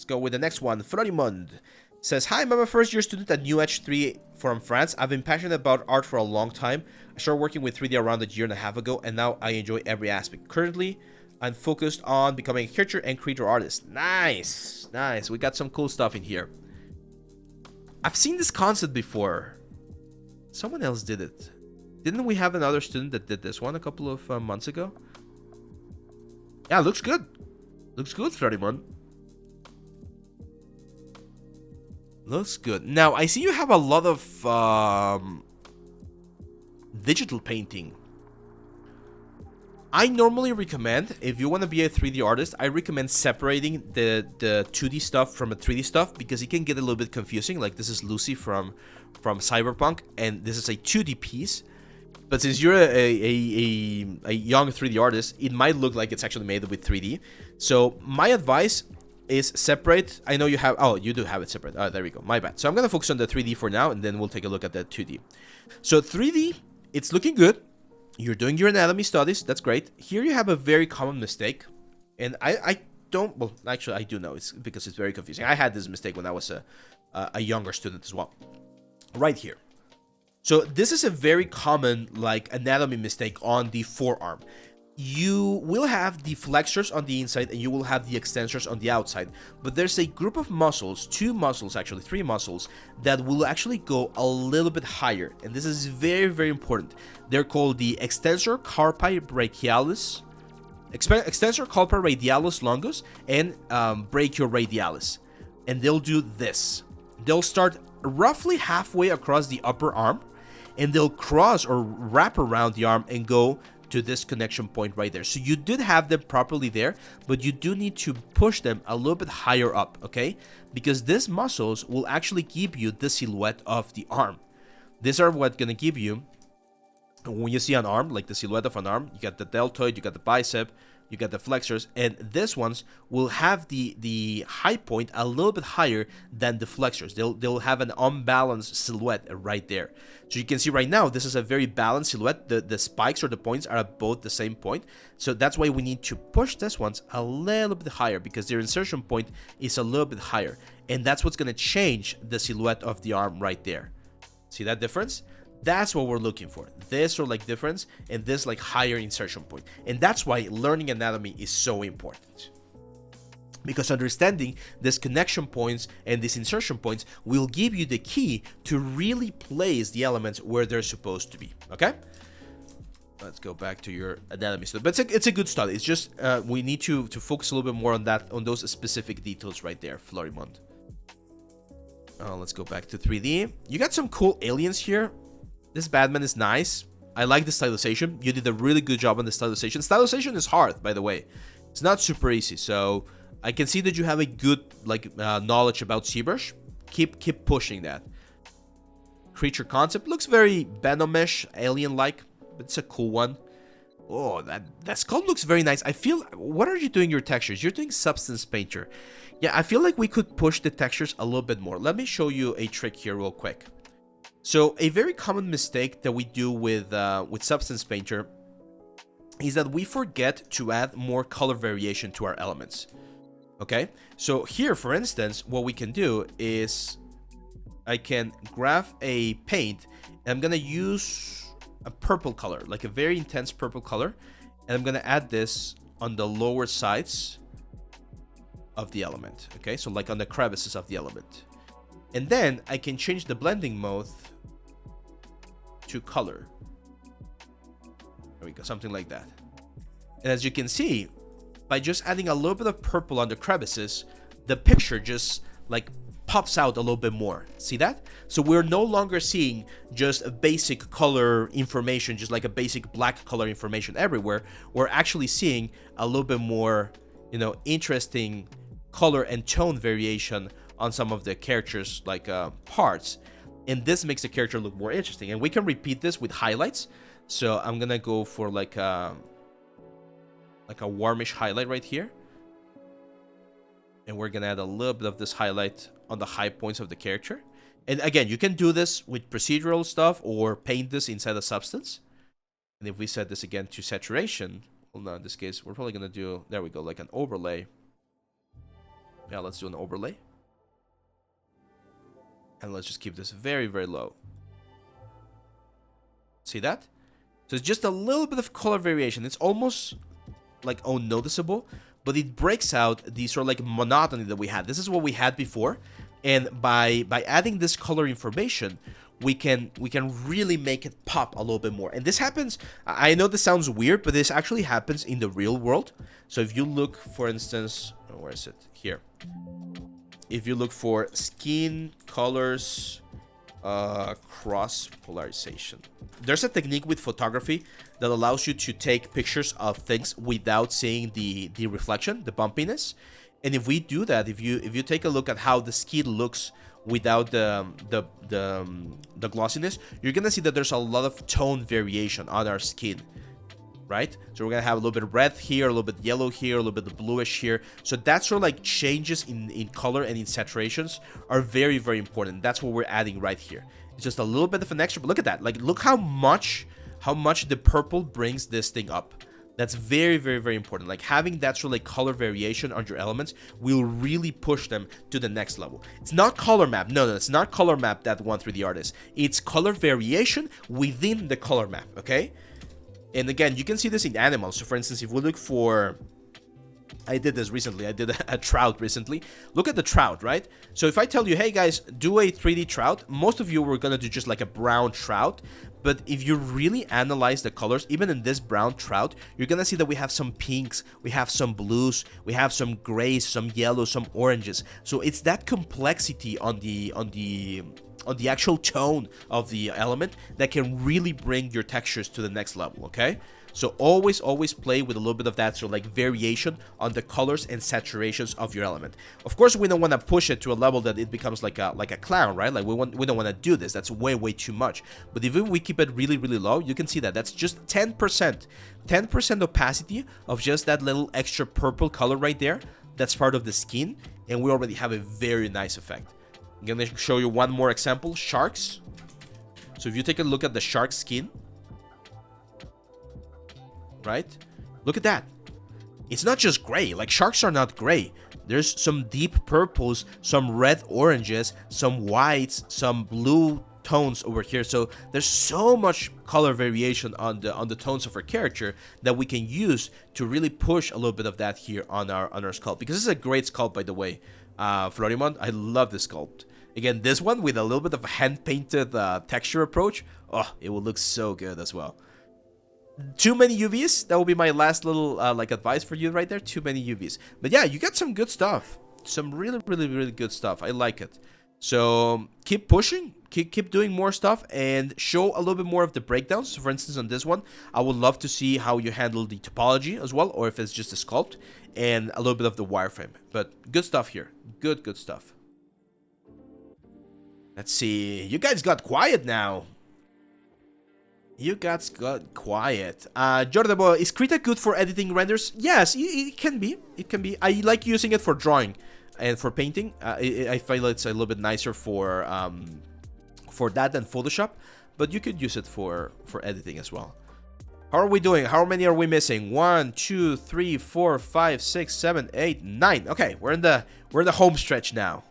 Let's go with the next one. Florimond says, hi, I'm a first year student at New Edge 3 from France. I've been passionate about art for a long time. I started working with 3D around a year and a half ago, and now I enjoy every aspect. Currently, I'm focused on becoming a character and creator artist. Nice, nice. We got some cool stuff in here. I've seen this concept before. Someone else did it. Didn't we have another student that did this one a couple of months ago? Yeah, looks good. Looks good, Florimond. Looks good. Now, I see you have a lot of digital painting. I normally recommend, if you want to be a 3D artist, I recommend separating the 2D stuff from the 3D stuff, because it can get a little bit confusing. Like, this is Lucy from Cyberpunk, and this is a 2D piece. But since you're a young 3D artist, it might look like it's actually made with 3D. So my advice is separate. I know you have, oh, you do have it separate. Oh, there we go, my bad. So I'm going to focus on the 3D for now, and then we'll take a look at the 2D. So 3D, it's looking good. You're doing your anatomy studies, that's great. Here you have a very common mistake, and I don't, well, actually I do know, it's because it's very confusing. I had this mistake when I was a younger student as well. Right here. So this is a very common, like, anatomy mistake on the forearm. You will have the flexors on the inside and you will have the extensors on the outside, but there's a group of muscles, two muscles actually, three muscles, that will actually go a little bit higher, and this is very, very important. They're called the extensor carpi brachialis, extensor carpi radialis longus, and brachioradialis, and they'll do this. They'll start roughly halfway across the upper arm, and they'll cross or wrap around the arm and go to this connection point right there. So you did have them properly there, but you do need to push them a little bit higher up, okay? Because these muscles will actually give you the silhouette of the arm. These are what gonna give you, when you see an arm, like the silhouette of an arm, you got the deltoid, you got the bicep, you got the flexors, and these ones will have the high point a little bit higher than the flexors. They'll have an unbalanced silhouette right there. So you can see right now, this is a very balanced silhouette. The spikes or the points are at both the same point. So that's why we need to push these ones a little bit higher, because their insertion point is a little bit higher. And that's what's gonna change the silhouette of the arm right there. See that difference? That's what we're looking for. This or like difference, and this like higher insertion point. And that's why learning anatomy is so important. Because understanding these connection points and these insertion points will give you the key to really place the elements where they're supposed to be. Okay? Let's go back to your anatomy study. But it's a good study. It's just we need to focus a little bit more on that, on those specific details right there, Florimond. Let's go back to 3D. You got some cool aliens here. This Batman is nice. I like the stylization. You did a really good job on the stylization. Stylization is hard, by the way. It's not super easy. So I can see that you have a good knowledge about ZBrush. Keep pushing that. Creature concept looks very Venomish, alien-like, but it's a cool one. Oh, that sculpt looks very nice. I feel, what are you doing your textures? You're doing Substance Painter. Yeah, I feel like we could push the textures a little bit more. Let me show you a trick here real quick. So a very common mistake that we do with Substance Painter is that we forget to add more color variation to our elements. Okay, so here, for instance, what we can do is I can grab a paint, and I'm gonna use a purple color, like a very intense purple color, and I'm gonna add this on the lower sides of the element. Okay, so like on the crevices of the element. And then I can change the blending mode to color. There we go, something like that. And as you can see, by just adding a little bit of purple on the crevices, the picture just like pops out a little bit more. See that? So we're no longer seeing just a basic color information, just like a basic black color information everywhere. We're actually seeing a little bit more, you know, interesting color and tone variation on some of the characters, like parts, and this makes the character look more interesting. And we can repeat this with highlights. So I'm gonna go for like a warmish highlight right here, and we're gonna add a little bit of this highlight on the high points of the character. And again, you can do this with procedural stuff or paint this inside a substance. And if we set this again to saturation, well, no, in this case we're probably gonna do, there we go, like an overlay. Yeah, let's do an overlay. And let's just keep this very, very low. See that? So it's just a little bit of color variation. It's almost like unnoticeable, but it breaks out the sort of like monotony that we had. This is what we had before, and by adding this color information, we can really make it pop a little bit more. And this happens, I know this sounds weird, but this actually happens in the real world. So if you look, for instance, where is it? Here. If you look for skin colors cross polarization, there's a technique with photography that allows you to take pictures of things without seeing the reflection, the bumpiness. And if we do that, if you take a look at how the skin looks without the glossiness, you're gonna see that there's a lot of tone variation on our skin, right? So we're gonna have a little bit of red here, a little bit yellow here, a little bit of bluish here. So that sort of like changes in color and in saturations are very, very important. That's what we're adding right here. It's just a little bit of an extra, but look at that. Like, look how much the purple brings this thing up. That's very, very, very important. Like, having that sort of like color variation on your elements will really push them to the next level. It's not color map. No, it's not color map that 1/3D artist. It's color variation within the color map, okay? And again, you can see this in animals. So for instance, if we look for, I did this recently. I did a trout recently. Look at the trout, right? So if I tell you, hey guys, do a 3D trout, most of you were gonna do just like a brown trout. But if you really analyze the colors, even in this brown trout, you're gonna see that we have some pinks, we have some blues, we have some grays, some yellows, some oranges. So it's that complexity on the actual tone of the element that can really bring your textures to the next level, okay? So always play with a little bit of that sort of like variation on the colors and saturations of your element. Of course, we don't want to push it to a level that it becomes like a clown, right? Like we don't want to do this. That's way too much. But if we keep it really low, you can see that that's just 10%. 10% opacity of just that little extra purple color right there. That's part of the skin, and we already have a very nice effect. I'm gonna show you one more example. Sharks. So if you take a look at the shark skin, right? Look at that. It's not just gray. Like, sharks are not gray. There's some deep purples, some red oranges, some whites, some blue tones over here. So there's so much color variation on the tones of our character that we can use to really push a little bit of that here on our sculpt. Because this is a great sculpt, by the way. Florimond, I love this sculpt. Again, this one with a little bit of a hand-painted texture approach. Oh, it will look so good as well. Too many UVs. That will be my last little like advice for you right there. Too many UVs. But yeah, you got some good stuff. Some really good stuff. I like it. So keep pushing. Keep doing more stuff and show a little bit more of the breakdowns. So for instance, on this one, I would love to see how you handle the topology as well, or if it's just a sculpt, and a little bit of the wireframe. But good stuff here. Good stuff. Let's see. You guys got quiet now. You guys got quiet. Jordabo, is Krita good for editing renders? Yes, it can be. It can be. I like using it for drawing and for painting. I feel it's a little bit nicer for that than Photoshop, but you could use it for editing as well. How are we doing? How many are we missing? 1, 2, 3, 4, 5, 6, 7, 8, 9. Okay, we're in the home stretch now.